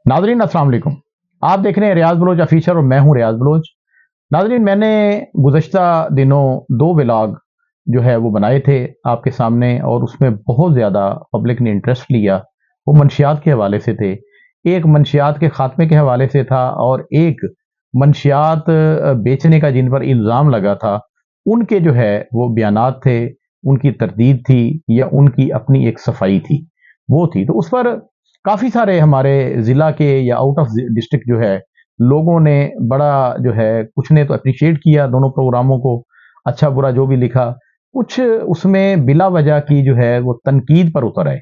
नाजरीन अस्सलाम वालेकुम। आप देख रहे हैं रियाज बलोच ऑफिशियल और मैं हूं रियाज बलोच। नाजरीन, मैंने गुज़श्ता दिनों 2 व्लॉग जो है वो बनाए थे आपके सामने, और उसमें बहुत ज़्यादा पब्लिक ने इंटरेस्ट लिया। वो मंशियात के हवाले से थे। एक मंशियात के खात्मे के हवाले से था, और एक मंशियात बेचने का जिन पर इल्ज़ाम लगा था उनके जो है वो बयानात थे, उनकी तरदीद थी या उनकी अपनी एक सफाई थी, वो थी। तो उस पर काफ़ी सारे हमारे ज़िला के या आउट ऑफ डिस्ट्रिक्ट जो है लोगों ने बड़ा जो है, कुछ ने तो अप्रिशिएट किया दोनों प्रोग्रामों को, अच्छा बुरा जो भी लिखा। कुछ उसमें बिला वजह की जो है वो तनकीद पर उतर आए।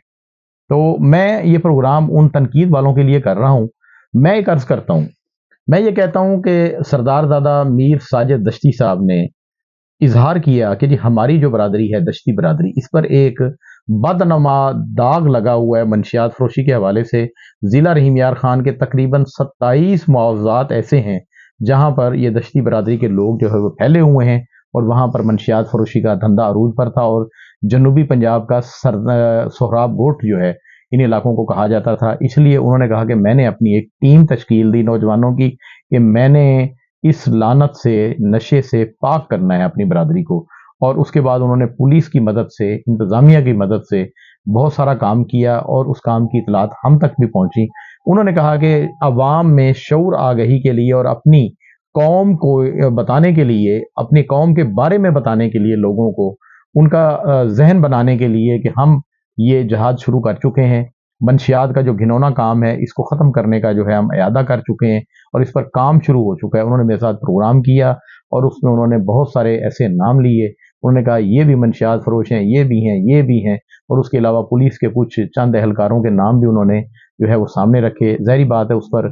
तो मैं ये प्रोग्राम उन तनकीद वालों के लिए कर रहा हूँ। मैं एक अर्ज करता हूँ, मैं ये कहता हूँ कि सरदार दादा मीर साजिद दश्ती साहब ने इजहार किया कि जी हमारी जो बरादरी है दश्ती बरादरी, इस पर एक बदनमा दाग लगा हुआ है मंशियात फरोशी के हवाले से। ज़िला रहीम यार खान के तकरीबन 27 मुआवजात ऐसे हैं जहां पर ये दश्ती बरादरी के लोग जो है वो फैले हुए हैं, और वहां पर मंशियात फरोशी का धंधा अरूज पर था। और जनूबी पंजाब का सोहराब गोट जो है इन इलाकों को कहा जाता था। इसलिए उन्होंने कहा कि मैंने अपनी एक टीम तश्कील दी नौजवानों की, कि मैंने इस लानत से, नशे से पाक करना है अपनी बरादरी को। और उसके बाद उन्होंने पुलिस की मदद से, इंतज़ामिया की मदद से बहुत सारा काम किया, और उस काम की इतलात हम तक भी पहुंची। उन्होंने कहा कि अवाम में शऊर आगही के लिए और अपनी कौम को बताने के लिए, अपनी कौम के बारे में बताने के लिए, लोगों को उनका जहन बनाने के लिए कि हम ये जहाद शुरू कर चुके हैं। मंशियात का जो घिनौना काम है इसको ख़त्म करने का जो है हम इरादा कर चुके हैं, और इस पर काम शुरू हो चुका है। उन्होंने मेरे साथ प्रोग्राम किया, और उसमें उन्होंने बहुत सारे ऐसे नाम लिए। उन्होंने कहा ये भी मंशियात फरोश हैं, ये भी हैं, ये भी हैं। और उसके अलावा पुलिस के कुछ चंद एहलकारों के नाम भी उन्होंने जो है वो सामने रखे। ज़ाहिर बात है उस पर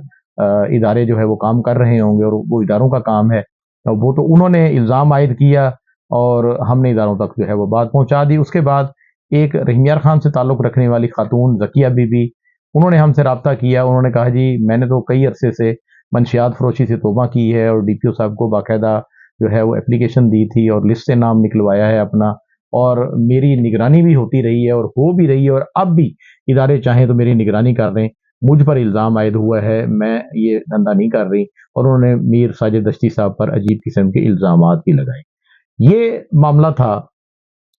इदारे जो है वो काम कर रहे होंगे, और वो इदारों का काम है। वो तो उन्होंने इल्ज़ाम आयद किया और हमने इदारों तक जो है वो बात पहुंचा दी। उसके बाद एक रहीम यार खान से ताल्लुक़ रखने वाली खातून ज़किया बीबी, उन्होंने हमसे रब्ता किया। उन्होंने कहा जी मैंने तो कई अरसे से मंशियात फरोशी से तौबा की है, और डीपीओ साहब को बाकायदा जो है वो एप्लीकेशन दी थी और लिस्ट से नाम निकलवाया है अपना, और मेरी निगरानी भी होती रही है और हो भी रही है, और अब भी इदारे चाहें तो मेरी निगरानी कर दें। मुझ पर इल्ज़ाम आयद हुआ है, मैं ये धंधा नहीं कर रही। और उन्होंने मीर साजिद दश्ती साहब पर अजीब किस्म के इल्ज़ामात भी लगाए। ये मामला था।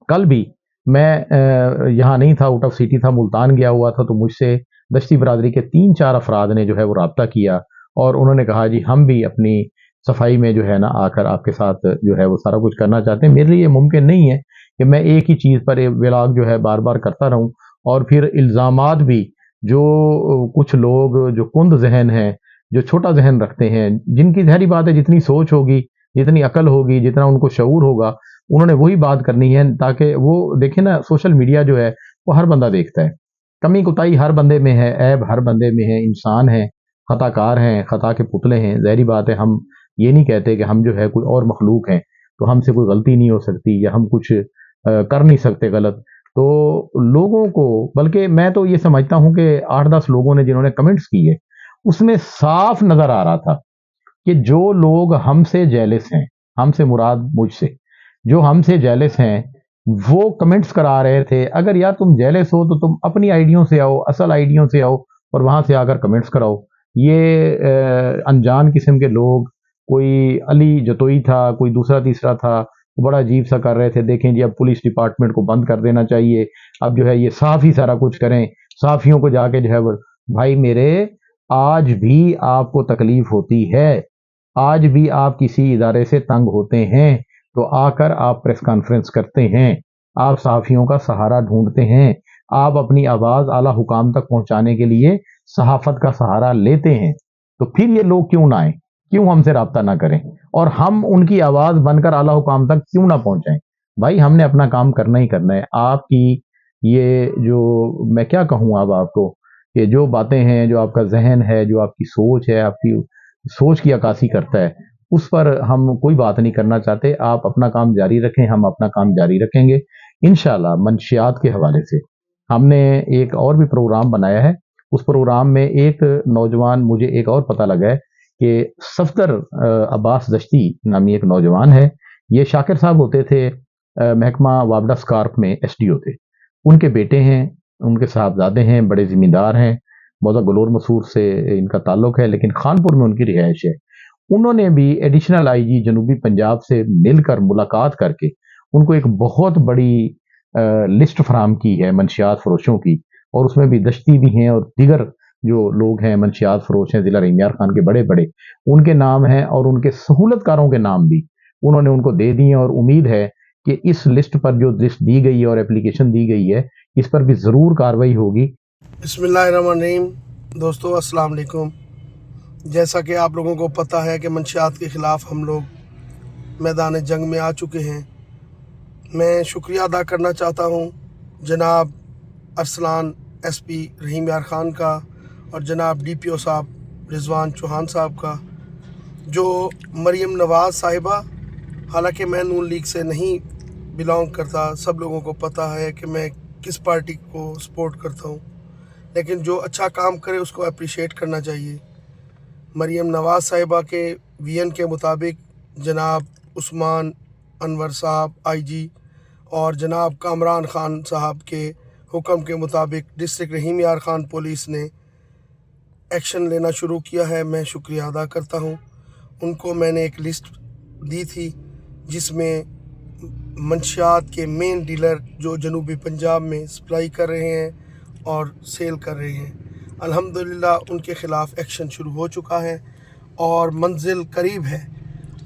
कल भी मैं यहाँ नहीं था, आउट ऑफ सिटी था, मुल्तान गया हुआ था। तो मुझसे दश्ती बरादरी के 3-4 अफराद ने जो है वो रब्ता किया, और उन्होंने कहा जी हम भी अपनी सफाई में जो है ना आकर आपके साथ जो है वो सारा कुछ करना चाहते हैं। मेरे लिए मुमकिन नहीं है कि मैं एक ही चीज़ पर व्लॉग जो है बार बार करता रहूं, और फिर इल्ज़ामात भी जो कुछ लोग जो कुंद जहन हैं, जो छोटा जहन रखते हैं, जिनकी ज़ाहिर बात है जितनी सोच होगी, जितनी अकल होगी, जितना उनको शऊर होगा, उन्होंने वही बात करनी है। ताकि वो देखें ना, सोशल मीडिया जो है वो हर बंदा देखता है, कमी कुताही हर बंदे में है, ऐब हर बंदे में है, इंसान है, खताकार हैं, खता के पुतले हैं। ज़ाहिर बात है हम ये नहीं कहते कि हम जो है कोई और मखलूक हैं, तो हमसे कोई गलती नहीं हो सकती या हम कुछ कर नहीं सकते गलत। तो लोगों को, बल्कि मैं तो ये समझता हूँ कि 8-10 लोगों ने जिन्होंने कमेंट्स किए, उसमें साफ नजर आ रहा था कि जो लोग हमसे जेलस हैं, हमसे मुराद मुझसे, जो हमसे जेलस हैं वो कमेंट्स करा रहे थे। अगर यार तुम जेलस हो तो तुम अपनी आइडियों से आओ, असल आइडियों से आओ, और वहां से आकर कमेंट्स कराओ। ये अनजान किस्म के लोग, कोई अली जतोई था, कोई दूसरा तीसरा था, वो बड़ा अजीब सा कर रहे थे। देखें जी अब पुलिस डिपार्टमेंट को बंद कर देना चाहिए, अब जो है ये साफ ही सारा कुछ करें, साफियों को जाके जो है भाई मेरे, आज भी आपको तकलीफ होती है, आज भी आप किसी इदारे से तंग होते हैं तो आकर आप प्रेस कॉन्फ्रेंस करते हैं, आप सहाफ़ियों का सहारा ढूंढते हैं, आप अपनी आवाज़ आला हुकाम तक पहुंचाने के लिए सहाफ़त का सहारा लेते हैं। तो फिर ये लोग क्यों ना आए, क्यों हमसे रब्ता ना करें, और हम उनकी आवाज़ बनकर आला हुकाम तक क्यों ना पहुंचाएं। भाई हमने अपना काम करना ही करना है। आपकी ये जो, मैं क्या कहूँ अब आपको, ये जो बातें हैं, जो आपका जहन है, जो आपकी सोच है, आपकी सोच की अक्कासी करता है, उस पर हम कोई बात नहीं करना चाहते। आप अपना काम जारी रखें, हम अपना काम जारी रखेंगे इंशाल्लाह। मंशियात के हवाले से हमने एक और भी प्रोग्राम बनाया है। उस प्रोग्राम में एक नौजवान, मुझे एक और पता लगा है कि सफदर अब्बास दश्ती नामी एक नौजवान है। ये शाकिर साहब होते थे महकमा वापडा स्कार्प में, एसडीओ थे। उनके बेटे हैं, उनके साहबजादे हैं, बड़े जिम्मेदार हैं, موضع گلور مسور سے ان کا تعلق ہے، لیکن خانپور میں ان کی رہائش ہے۔ انہوں نے بھی ایڈیشنل آئی جی جنوبی پنجاب سے مل کر ملاقات کر کے ان کو ایک بہت بڑی لسٹ فراہم کی ہے منشیات فروشوں کی، اور اس میں بھی دشتی بھی ہیں اور دیگر جو لوگ ہیں منشیات فروش ہیں ضلع رحیم یار خان کے بڑے بڑے، ان کے نام ہیں اور ان کے سہولت کاروں کے نام بھی انہوں نے ان کو دے دیے، اور امید ہے کہ اس لسٹ پر جو لسٹ دی گئی ہے اور اپلیکیشن دی گئی ہے اس پر بھی ضرور کارروائی ہوگی۔ بسم اللہ الرحمن الرحیم۔ دوستو السلام علیکم۔ جیسا کہ آپ لوگوں کو پتہ ہے کہ منشیات کے خلاف ہم لوگ میدان جنگ میں آ چکے ہیں۔ میں شکریہ ادا کرنا چاہتا ہوں جناب ارسلان ایس پی رحیم یار خان کا اور جناب ڈی پی او صاحب رضوان چوہان صاحب کا، جو مریم نواز صاحبہ، حالانکہ میں نون لیگ سے نہیں بلانگ کرتا، سب لوگوں کو پتہ ہے کہ میں کس پارٹی کو سپورٹ کرتا ہوں، لیکن جو اچھا کام کرے اس کو اپریشیٹ کرنا چاہیے۔ مریم نواز صاحبہ کے وی این کے مطابق جناب عثمان انور صاحب آئی جی اور جناب کامران خان صاحب کے حکم کے مطابق ڈسٹرکٹ رحیم یار خان پولیس نے ایکشن لینا شروع کیا ہے۔ میں شکریہ ادا کرتا ہوں۔ ان کو میں نے ایک لسٹ دی تھی جس میں منشیات کے مین ڈیلر جو جنوبی پنجاب میں سپلائی کر رہے ہیں اور سیل کر رہے ہیں، الحمدللہ ان کے خلاف ایکشن شروع ہو چکا ہے اور منزل قریب ہے،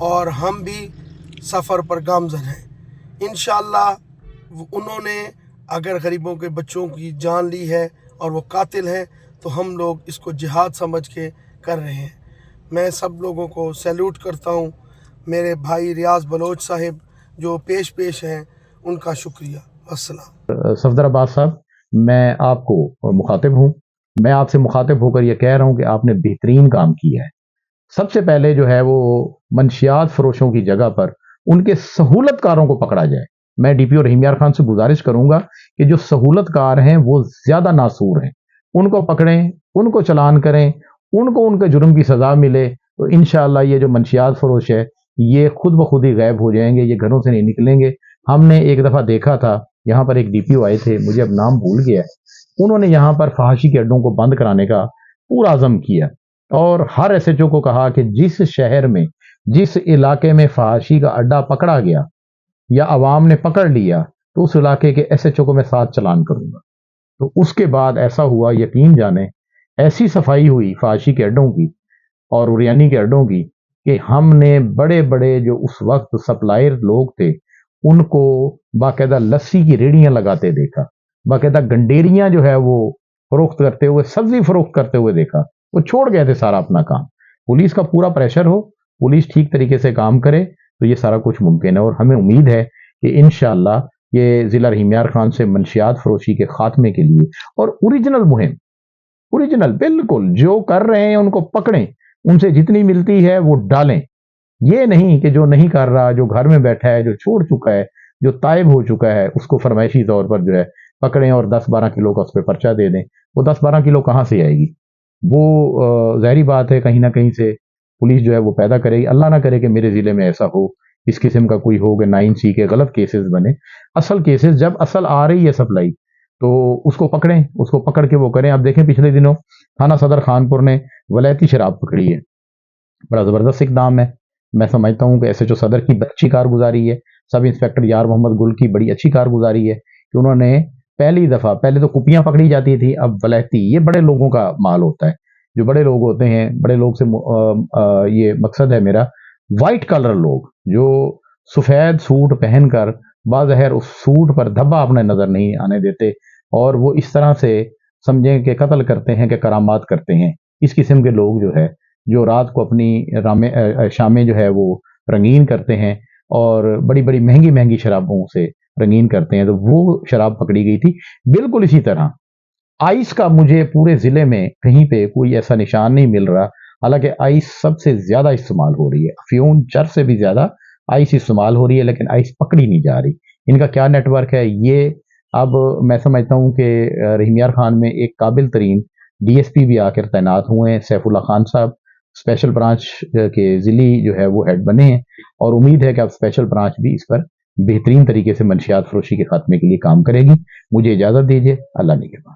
اور ہم بھی سفر پر گامزن ہیں انشاءاللہ۔ انہوں نے اگر غریبوں کے بچوں کی جان لی ہے اور وہ قاتل ہیں تو ہم لوگ اس کو جہاد سمجھ کے کر رہے ہیں۔ میں سب لوگوں کو سیلوٹ کرتا ہوں۔ میرے بھائی ریاض بلوچ صاحب جو پیش ہیں ان کا شکریہ۔ السلام۔ صفدر عباس صاحب، میں آپ کو مخاطب ہوں، میں آپ سے مخاطب ہو کر یہ کہہ رہا ہوں کہ آپ نے بہترین کام کیا ہے۔ سب سے پہلے جو ہے وہ منشیات فروشوں کی جگہ پر ان کے سہولت کاروں کو پکڑا جائے۔ میں ڈی پی او رحیم یار خان سے گزارش کروں گا کہ جو سہولت کار ہیں وہ زیادہ ناسور ہیں، ان کو پکڑیں، ان کو چلان کریں، ان کو ان کے جرم کی سزا ملے تو انشاءاللہ یہ جو منشیات فروش ہے یہ خود بخود ہی غائب ہو جائیں گے، یہ گھروں سے نہیں نکلیں گے۔ ہم نے ایک دفعہ دیکھا تھا، یہاں پر ایک ڈی پی او آئے تھے، مجھے اب نام بھول گیا ہے، انہوں نے یہاں پر فحاشی کے اڈوں کو بند کرانے کا پورا عزم کیا اور ہر ایس ایچ او کو کہا کہ جس شہر میں جس علاقے میں فحاشی کا اڈا پکڑا گیا یا عوام نے پکڑ لیا تو اس علاقے کے ایس ایچ او کو میں ساتھ چلان کروں گا۔ تو اس کے بعد ایسا ہوا، یقین جانیں ایسی صفائی ہوئی فحاشی کے اڈوں کی اور اریانی کے اڈوں کی کہ ہم نے بڑے بڑے جو اس وقت سپلائر لوگ تھے ان کو باقاعدہ لسی کی ریڑیاں لگاتے دیکھا، باقاعدہ گنڈیریاں جو ہے وہ فروخت کرتے ہوئے، سبزی فروخت کرتے ہوئے دیکھا۔ وہ چھوڑ گئے تھے سارا اپنا کام۔ پولیس کا پورا پریشر ہو، پولیس ٹھیک طریقے سے کام کرے تو یہ سارا کچھ ممکن ہے، اور ہمیں امید ہے کہ انشاءاللہ یہ ضلع رحیم یار خان سے منشیات فروشی کے خاتمے کے لیے اور اوریجنل مہم، اوریجنل بالکل جو کر رہے ہیں ان کو پکڑیں، ان سے جتنی ملتی ہے وہ ڈالیں۔ یہ نہیں کہ جو نہیں کر رہا، جو گھر میں بیٹھا ہے، جو چھوڑ چکا ہے، جو تائب ہو چکا ہے، اس کو فرمائشی طور پر جو ہے پکڑیں اور 10-12 کلو کا اس پہ پرچہ دے دیں۔ وہ 10-12 کلو کہاں سے آئے گی؟ وہ ظاہری بات ہے کہیں نہ کہیں سے پولیس جو ہے وہ پیدا کرے گی۔ اللہ نہ کرے کہ میرے ضلع میں ایسا ہو، اس قسم کا کوئی ہو کہ 9C کے غلط کیسز بنے۔ اصل کیسز جب اصل آ رہی ہے سپلائی تو اس کو پکڑیں، اس کو پکڑ کے وہ کریں۔ آپ دیکھیں پچھلے دنوں تھانہ صدر خانپور نے ولایتی شراب پکڑی ہے، بڑا زبردست اقدام ہے۔ میں سمجھتا ہوں کہ ایس ایچ او صدر کی اچھی کارگزاری ہے، سب انسپیکٹر یار محمد گل کی بڑی اچھی کارگزاری ہے کہ انہوں نے پہلی دفعہ، پہلے تو کپیاں پکڑی جاتی تھی، اب ولایتی، یہ بڑے لوگوں کا مال ہوتا ہے، جو بڑے لوگ ہوتے ہیں، بڑے لوگ سے یہ مقصد ہے میرا، وائٹ کلر لوگ جو سفید سوٹ پہن کر باظاہر اس سوٹ پر دھبا اپنے نظر نہیں آنے دیتے اور وہ اس طرح سے سمجھیں کہ قتل کرتے ہیں کہ کرامات کرتے ہیں۔ اس قسم کے لوگ جو ہے جو رات کو اپنی شامیں جو ہے وہ رنگین کرتے ہیں اور بڑی بڑی مہنگی مہنگی شرابوں سے رنگین کرتے ہیں، تو وہ شراب پکڑی گئی تھی۔ بالکل اسی طرح آئس کا مجھے پورے ضلع میں کہیں پہ کوئی ایسا نشان نہیں مل رہا، حالانکہ آئس سب سے زیادہ استعمال ہو رہی ہے، افیون چرس سے بھی زیادہ آئس استعمال ہو رہی ہے، لیکن آئس پکڑی نہیں جا رہی۔ ان کا کیا نیٹ ورک ہے یہ اب میں سمجھتا ہوں کہ رحیم یار خان میں ایک قابل ترین ڈی ایس پی بھی آ کر تعینات ہوئے ہیں، سیف اللہ خان صاحب اسپیشل برانچ کے ضلعی جو ہے وہ ہیڈ بنے ہیں، اور امید ہے کہ اب اسپیشل برانچ بھی اس پر بہترین طریقے سے منشیات فروشی کے خاتمے کے لیے کام کرے گی۔ مجھے اجازت دیجیے، اللہ نگہبان۔